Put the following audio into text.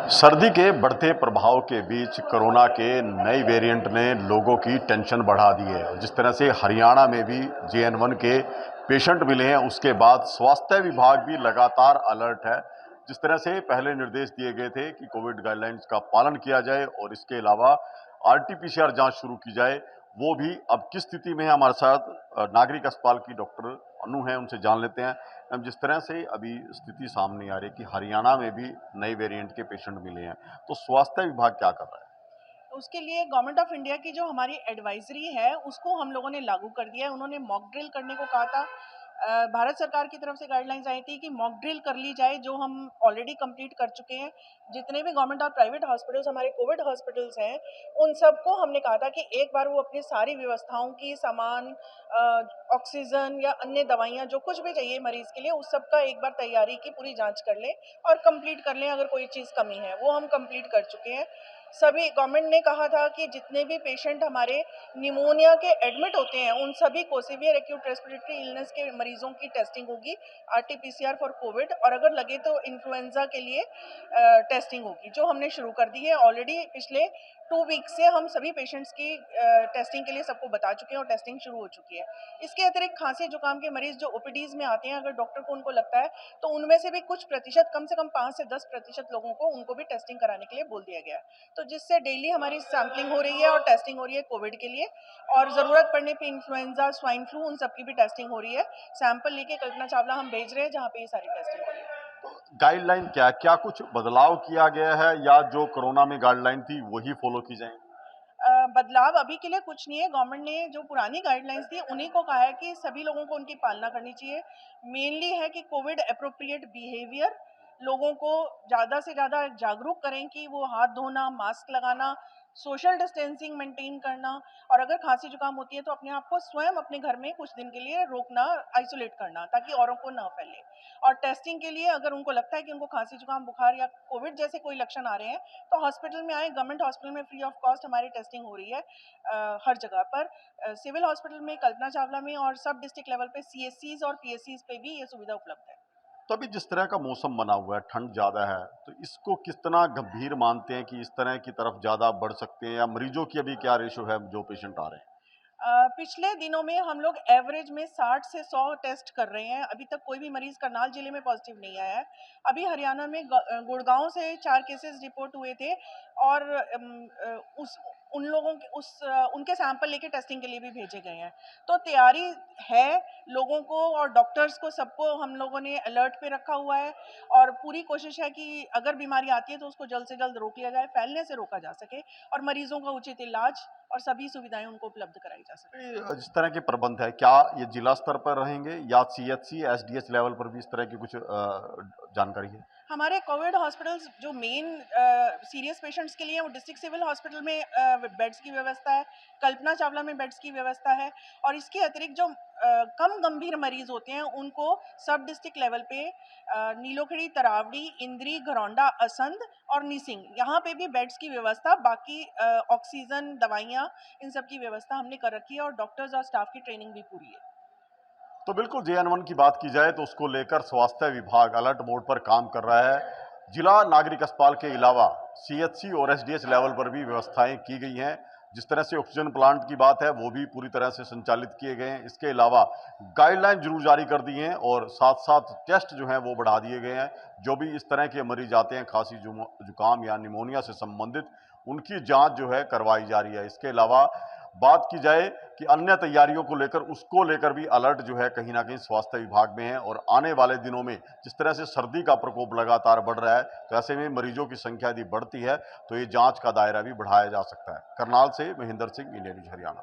सर्दी के बढ़ते प्रभाव के बीच कोरोना के नए वेरिएंट ने लोगों की टेंशन बढ़ा दी है। जिस तरह से हरियाणा में भी JN1 के पेशेंट मिले हैं, उसके बाद स्वास्थ्य विभाग भी लगातार अलर्ट है। जिस तरह से पहले निर्देश दिए गए थे कि कोविड गाइडलाइंस का पालन किया जाए और इसके अलावा RT-PCR जांच शुरू की जाए, वो भी अब किस स्थिति में है। हमारे साथ नागरिक अस्पताल की डॉक्टर अनु हैं, उनसे जान लेते हैं। मैम, जिस तरह से अभी स्थिति सामने आ रही है कि हरियाणा में भी नए वेरिएंट के पेशेंट मिले हैं, तो स्वास्थ्य विभाग क्या कर रहा है? उसके लिए गवर्नमेंट ऑफ इंडिया की जो हमारी एडवाइजरी है उसको हम लोगों ने लागू कर दिया है। उन्होंने मॉक ड्रिल करने को कहा था। भारत सरकार की तरफ से गाइडलाइंस आई थी कि मॉक ड्रिल कर ली जाए, जो हम ऑलरेडी कंप्लीट कर चुके हैं। जितने भी गवर्नमेंट और प्राइवेट हॉस्पिटल्स हमारे कोविड हॉस्पिटल्स हैं, उन सबको हमने कहा था कि एक बार वो अपनी सारी व्यवस्थाओं की सामान, ऑक्सीजन या अन्य दवाइयाँ जो कुछ भी चाहिए मरीज के लिए, उस सब का एक बार तैयारी की पूरी जांच कर लें और कंप्लीट कर लें। अगर कोई चीज़ कमी है वो हम कंप्लीट कर चुके हैं। सभी गवर्नमेंट ने कहा था कि जितने भी पेशेंट हमारे निमोनिया के एडमिट होते हैं, उन सभी को सीवियर एक्यूट रेस्पिरेटरी इलनेस के मरीजों की टेस्टिंग होगी, RT-PCR फॉर कोविड, और अगर लगे तो इन्फ्लुएंजा के लिए टेस्टिंग होगी, जो हमने शुरू कर दी है। ऑलरेडी पिछले 2 वीक से हम सभी पेशेंट्स की टेस्टिंग के लिए सबको बता चुके हैं और टेस्टिंग शुरू हो चुकी है। इसके अतिरिक्त खांसी जुकाम के मरीज जो OPDs में आते हैं, अगर डॉक्टर को उनको लगता है तो उनमें से भी कुछ प्रतिशत, कम से कम 5 से 10% लोगों को उनको भी टेस्टिंग कराने के लिए बोल दिया गया है। तो जिससे डेली हमारी सैंपलिंग हो रही है और टेस्टिंग हो रही है कोविड के लिए, और ज़रूरत पड़ने पे इन्फ्लुएंजा, स्वाइन फ्लू, उन सबकी भी टेस्टिंग हो रही है। सैंपल लेके कल्पना चावला हम भेज रहे हैं जहाँ पे ये सारी टेस्टिंग हो रही है। गाइडलाइन क्या कुछ बदलाव किया गया है या जो कोरोना में गाइडलाइन थी वही फॉलो की जाएंगी? बदलाव अभी के लिए कुछ नहीं है। गवर्नमेंट ने जो पुरानी गाइडलाइंस दी उन्हीं को कहा है कि सभी लोगों को उनकी पालना करनी चाहिए। मेनली है कि कोविड एप्रोप्रिएट बिहेवियर, लोगों को ज़्यादा से ज़्यादा जागरूक करें कि वो हाथ धोना, मास्क लगाना, सोशल डिस्टेंसिंग मेंटेन करना, और अगर खांसी जुकाम होती है तो अपने आप को स्वयं अपने घर में कुछ दिन के लिए रोकना, आइसोलेट करना, ताकि औरों को ना फैले। और टेस्टिंग के लिए अगर उनको लगता है कि उनको खांसी जुकाम, बुखार या कोविड जैसे कोई लक्षण आ रहे हैं, तो हॉस्पिटल में आए। गवर्नमेंट हॉस्पिटल में फ्री ऑफ कॉस्ट हमारी टेस्टिंग हो रही है हर जगह पर। सिविल हॉस्पिटल में, कल्पना चावला में, और सब डिस्ट्रिक्ट लेवल पे CSCs और PSCs पे भी ये सुविधा उपलब्ध है। तो अभी जिस तरह का मौसम बना हुआ है, ठंड ज़्यादा है, तो इसको कितना गंभीर मानते हैं कि इस तरह की तरफ ज़्यादा बढ़ सकते हैं, या मरीजों की अभी क्या रेशो है जो पेशेंट आ रहे हैं? पिछले दिनों में हम लोग एवरेज में 60 से 100 टेस्ट कर रहे हैं। अभी तक कोई भी मरीज करनाल जिले में पॉजिटिव नहीं आया है। अभी हरियाणा में गुड़गांव से 4 केसेस रिपोर्ट हुए थे, और उस उन लोगों के उनके सैंपल लेके टेस्टिंग के लिए भी भेजे गए हैं। तो तैयारी है, लोगों को और डॉक्टर्स को, सबको हम लोगों ने अलर्ट पे रखा हुआ है, और पूरी कोशिश है कि अगर बीमारी आती है तो उसको जल्द से जल्द रोक लिया जाए, फैलने से रोका जा सके, और मरीजों का उचित इलाज और सभी सुविधाएं उनको उपलब्ध कराई जा सके। जिस तरह के प्रबंध है, क्या ये जिला स्तर पर रहेंगे या CHC SDH लेवल पर भी इस तरह की कुछ जानकारी है? हमारे कोविड हॉस्पिटल्स जो मेन सीरियस पेशेंट्स के लिए हैं, वो डिस्ट्रिक्ट सिविल हॉस्पिटल में बेड्स की व्यवस्था है, कल्पना चावला में बेड्स की व्यवस्था है, और इसके अतिरिक्त जो कम गंभीर मरीज होते हैं उनको सब डिस्ट्रिक्ट लेवल पे नीलोखेड़ी, तरावड़ी, इंद्री, घरौंडा, असंध और नीसिंग, यहाँ पे भी बेड्स की व्यवस्था, बाकी ऑक्सीजन, दवाइयाँ, इन सब की व्यवस्था हमने कर रखी है, और डॉक्टर्स और स्टाफ की ट्रेनिंग भी पूरी है। तो बिल्कुल JN1 की बात की जाए तो उसको लेकर स्वास्थ्य विभाग अलर्ट मोड पर काम कर रहा है। जिला नागरिक अस्पताल के अलावा CHC और SDH लेवल पर भी व्यवस्थाएं की गई हैं। जिस तरह से ऑक्सीजन प्लांट की बात है वो भी पूरी तरह से संचालित किए गए हैं। इसके अलावा गाइडलाइन जरूर जारी कर दी हैं और साथ साथ टेस्ट जो हैं वो बढ़ा दिए गए हैं। जो भी इस तरह के मरीज आते हैं खांसी जुकाम या निमोनिया से संबंधित, उनकी जांच जो है करवाई जा रही है। इसके अलावा बात की जाए कि अन्य तैयारियों को लेकर, उसको लेकर भी अलर्ट जो है कहीं ना कहीं स्वास्थ्य विभाग में है। और आने वाले दिनों में जिस तरह से सर्दी का प्रकोप लगातार बढ़ रहा है, तो ऐसे में मरीजों की संख्या यदि बढ़ती है तो ये जांच का दायरा भी बढ़ाया जा सकता है। करनाल से महेंद्र सिंह, इंडिया न्यूज हरियाणा।